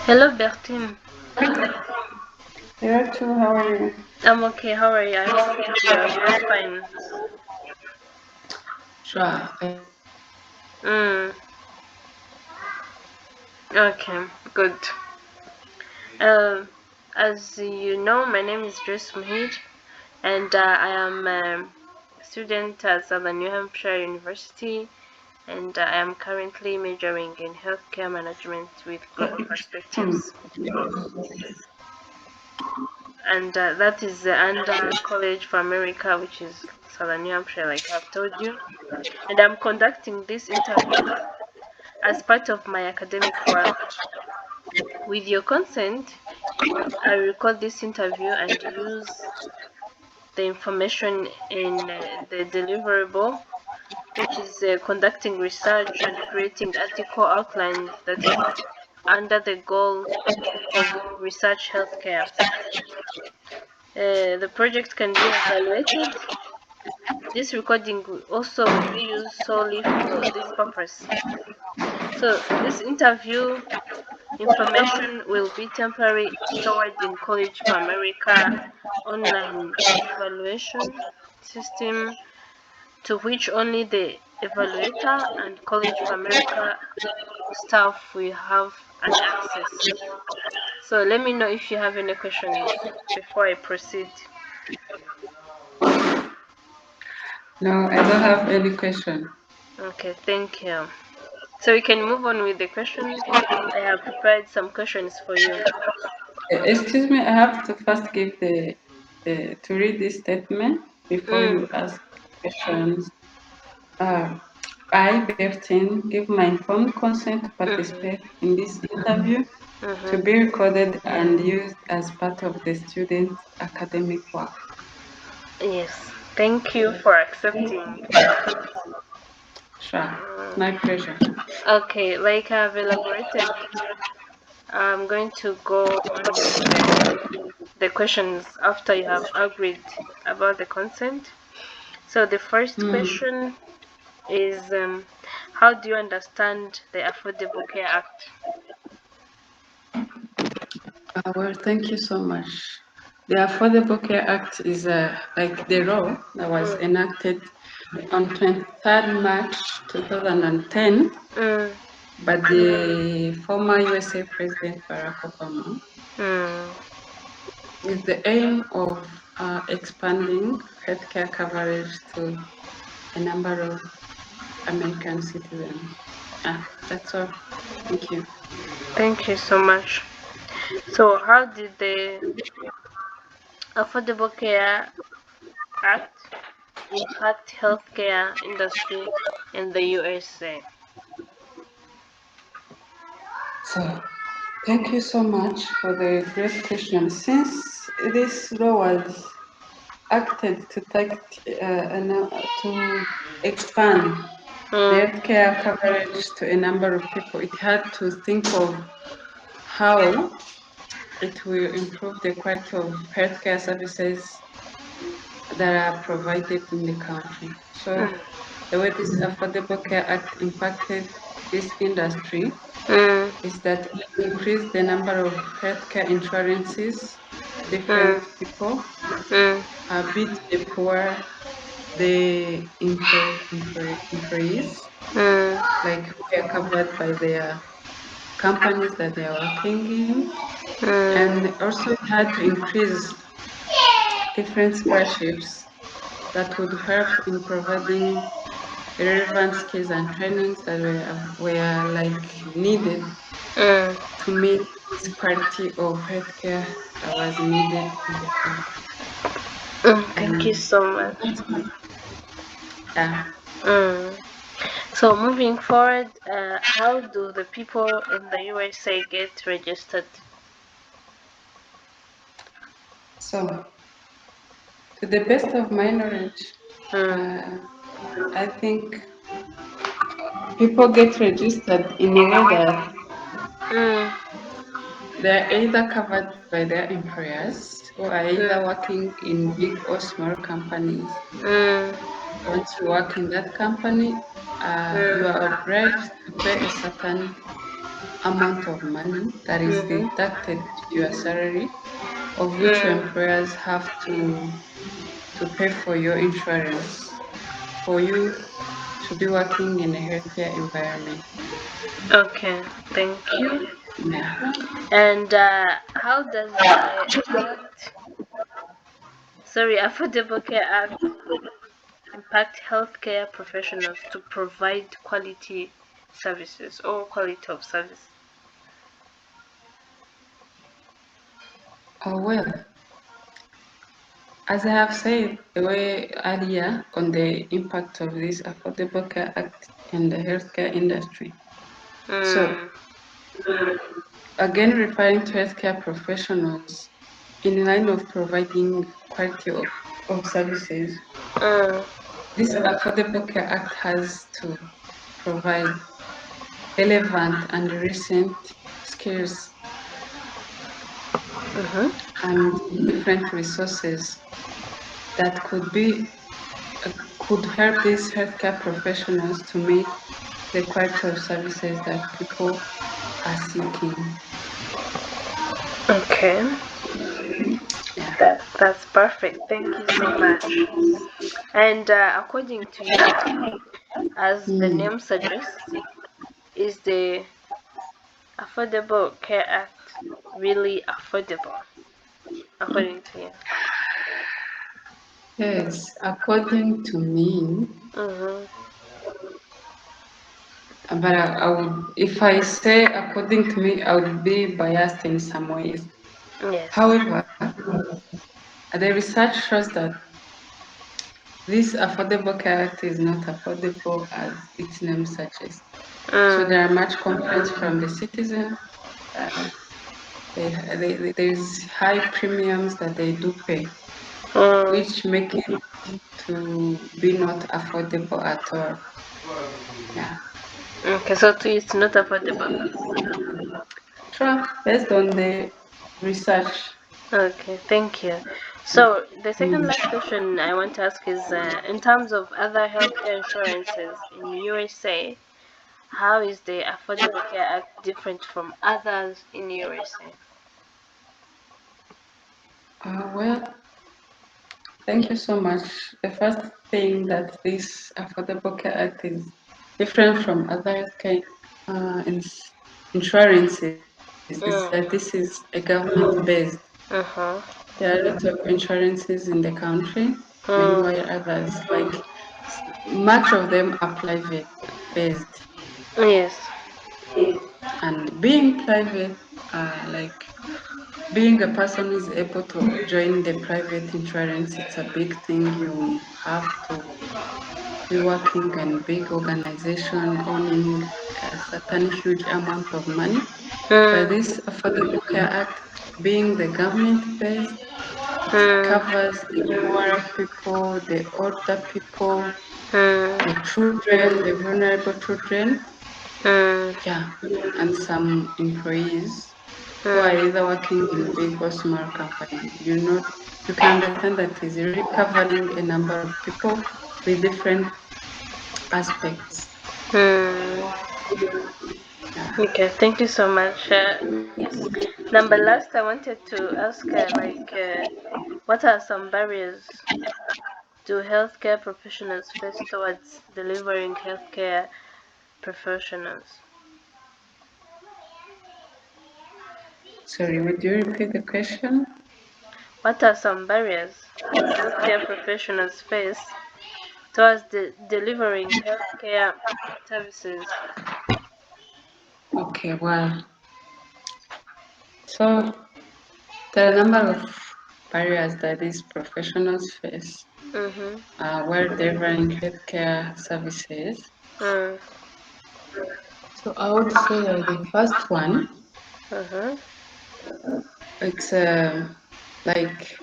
Hello, Bertine. Hello, too. How are you? I'm okay. How are you? I hope you're very fine. Sure. Mm, okay, good. Um, as you know, my name is Joyce and I am a student at Southern New Hampshire University, and I am currently majoring in healthcare management with global Hmm. perspectives. And that is under College for America, which is Southern New Hampshire, like I've told you. And I'm conducting this interview as part of my academic work. With your consent, I record this interview and use the information in the deliverable, which is conducting research and creating article outlines that is under the goal of research healthcare. The project can be evaluated. This recording will also be used solely for this purpose. So this interview information will be temporarily stored in College for America online evaluation system, to which only the evaluator and College for America staff will have an access. So let me know if you have any questions before I proceed. No, I don't have any question. Okay, thank you. So we can move on with the questions. I have prepared some questions for you. Excuse me, I have to first give the to read this statement before Mm, you ask questions. Uh, I, Bertin, give my informed consent to mm-hmm, participate in this interview to mm-hmm. be recorded and used as part of the student's academic work. Yes, thank you for accepting. Sure, it's Mm, my pleasure. okay, like I've elaborated, I'm going to go on with the questions after you have agreed about the consent. So the first Hmm. question is how do you understand the Affordable Care Act? Well, thank you so much. The Affordable Care Act is like the law that was Mm, enacted on 23rd March 2010 mm, by the former USA President Barack Obama, mm, with the aim of expanding healthcare coverage to a number of American citizens. That's all. Thank you. thank you so much. So how did the Affordable Care Act impact healthcare industry in the USA? So, thank you so much for the great question. Since this law was acted to to expand the Mm, healthcare coverage to a number of people, it had to think of how it will improve the quality of healthcare services that are provided in the country. So mm, the way this Affordable Care Act impacted this industry mm, is that it increased the number of healthcare insurances to different mm, people, mm, be it the poor, the employees, mm, like who are covered by their companies that they are working in, mm, and also it had to increase different scholarships that would help in providing relevant skills and trainings that were like needed mm. to meet this quality of healthcare that was needed in the country. Thank you And so much. that's yeah. Mm. So moving forward, how do the people in the USA get registered? So to the best of my knowledge, Mm, uh, I think people get registered in a way that mm, they're either covered by their employers or are either mm, working in big or small companies. mm, Once you work in that company, you mm, are obliged to pay a certain amount of money that is Mhm. deducted to your salary, of which your Mm. employers have to pay for your insurance for you to be working in a healthier environment. Okay, thank you. Yeah. And how does the Affordable Care Act impact healthcare professionals to provide quality services or quality of service? Oh, well, as I have said the way earlier on the impact of this Affordable Care Act in the healthcare industry. So, Mm. again, referring to healthcare professionals in line of providing quality of services, Mm. this Affordable Care Act has to provide relevant and recent skills Mhm. and different resources that could help these healthcare professionals to meet the quality of services that people are seeking. Okay, Yeah. that's perfect. Thank you so much. And according to you, as the Mm. name suggests, is the Affordable Care Act really affordable, according to you? Yes, according to me, Mm-hmm. but I would, if I say according to me, I would be biased in some ways. Yes. However, the research shows that this Affordable Care Act is not affordable as its name suggests. So Mm. there are much complaints from the citizens. Uh, there's high premiums that they do pay, Mm. which make it to be not affordable at all. Yeah, Okay, so to you it's not affordable. sure. Based on the research. Okay, thank you. So the second Mm. last question I want to ask is, in terms of other healthcare insurances in USA, how is the Affordable Care Act different from others in USA? Well, thank you so much. The first thing that this Affordable Care Act is different from other healthcare insurances is that this Mm. is a government-based. Uh-huh. There are lots of insurances in the country, Mm. meanwhile others, like much of them are private based. Yes. And being private, like being a person who is able to join the private insurance, it's a big thing. You have to be working in big organization, owning a certain huge amount of money. But Mm. this Affordable Care Act, being the government based, it Mm. covers the poorer people, the older people, Mm. the children, the vulnerable children, Mm. yeah, and some employees who are Mm. either working in big or small companies. You can understand that it's really covering a number of people with different aspects. Mm. Yeah. Okay, thank you so much. Number last, I wanted to ask, what are some barriers do healthcare professionals face towards delivering healthcare professionals? Sorry, would you repeat the question? What are some barriers healthcare professionals face towards delivering healthcare services? Okay, well, so there are a number of barriers that these professionals face Mm-hmm. while delivering healthcare services. Mm. So I would say that the first one, Mm-hmm. it's like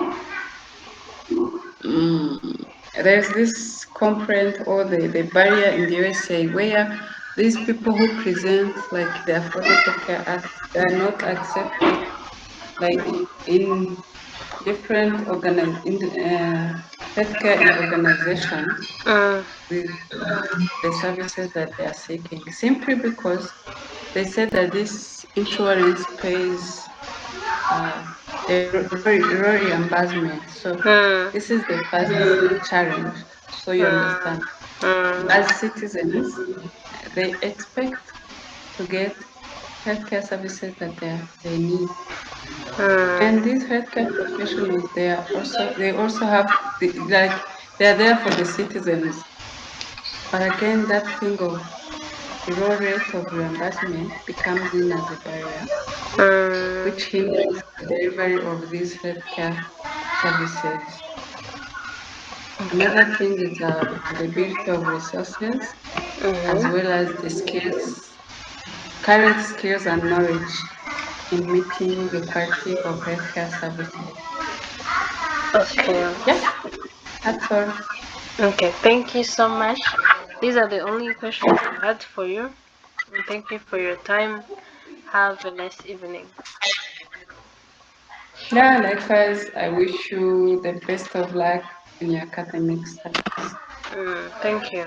there's this complaint or the barrier in the USA where these people who present like the Affordable Care Act, they are not accepted like in different healthcare organizations Mm. with the services that they are seeking simply because they said that this insurance pays a reimbursement. So Hmm. this is the first challenge. So you Hmm. understand. Hmm. As citizens, they expect to get healthcare services that they need. And Hmm. these healthcare professionals, they also have like they are there for the citizens. But again, that thing of low rate of reimbursement becomes in as a barrier, Hmm. which hinders the delivery of these healthcare services. Another thing is availability of resources as Mm-hmm. well as the skills, current skills and knowledge in meeting the quality of healthcare services. Okay. Yeah, that's all. Okay. Thank you so much. These are the only questions I had for you. And thank you for your time. Have a nice evening. Yeah, likewise, I wish you the best of luck in your academic studies. Thank you.